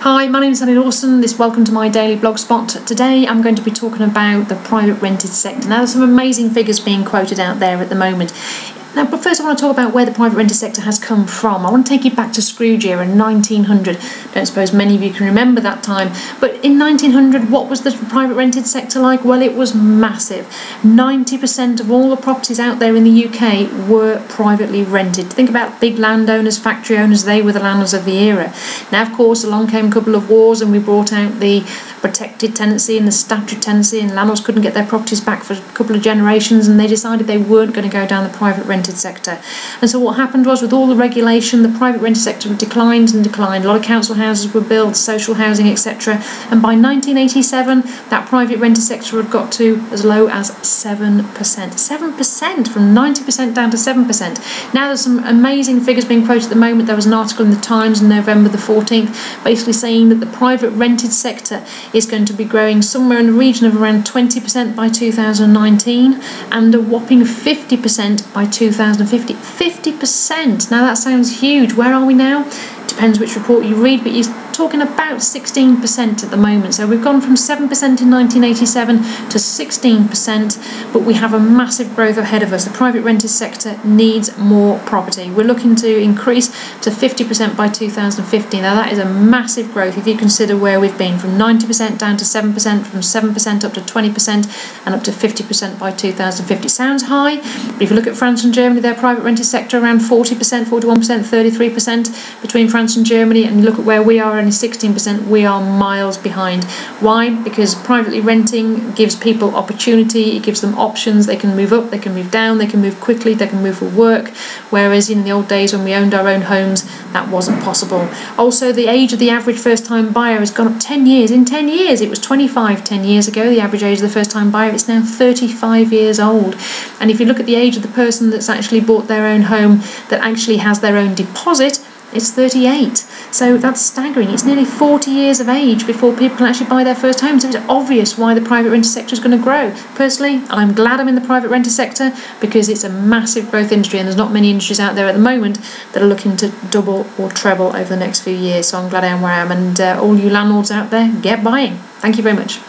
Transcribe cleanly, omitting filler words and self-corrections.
Hi, my name is Lawson. Welcome to my daily blog spot. Today I'm going to be talking about the private rented sector. Now, there's some amazing figures being quoted out there at the moment. Now, but first I want to talk about where the private rented sector has come from. I want to take you back to Scrooge era in 1900. I don't suppose many of you can remember that time. But in 1900, what was the private rented sector like? Well, it was massive. 90% of all the properties out there in the UK were privately rented. Think about big landowners, factory owners, they were the landlords of the era. Now, of course, along came a couple of wars and we brought out the protected tenancy and the statutory tenancy, and landlords couldn't get their properties back for a couple of generations, and they decided they weren't going to go down the private rented sector. And so what happened was, with all the regulation, the private rented sector declined and declined. A lot of council houses were built, social housing, etc. And by 1987, that private rented sector had got to as low as 7%. 7%, from 90% down to 7%. Now, there's some amazing figures being quoted at the moment. There was an article in the Times on November the 14th basically saying that the private rented sector is going to be growing somewhere in the region of around 20% by 2019 and a whopping 50% by 2050. 50%! Now, that sounds huge. Where are we now? Depends which report you read, but you're talking about 16% at the moment. So we've gone from 7% in 1987 to 16%, but we have a massive growth ahead of us. The private rented sector needs more property. We're looking to increase to 50% by 2050. Now, that is a massive growth if you consider where we've been, from 90% down to 7%, from 7% up to 20%, and up to 50% by 2050. Sounds high, but if you look at France and Germany, their private rented sector around 40%, 41%, 33% between France and Germany, and you look at where we are, only 16%, we are miles behind. Why? Because privately renting gives people opportunity, it gives them options. They can move up, they can move down, they can move quickly, they can move for work, whereas in the old days when we owned our own homes, that wasn't possible. Also, the age of the average first-time buyer has gone up 10 years. In 10 years, it was 25 10 years ago, the average age of the first-time buyer. It's now 35 years old. And if you look at the age of the person that's actually bought their own home, that actually has their own deposit, it's 38. So that's staggering. It's nearly 40 years of age before people can actually buy their first home. So it's obvious why the private rented sector is going to grow. Personally, I'm glad I'm in the private rented sector because it's a massive growth industry, and there's not many industries out there at the moment that are looking to double or treble over the next few years. So I'm glad I am where I am. And all you landlords out there, get buying. Thank you very much.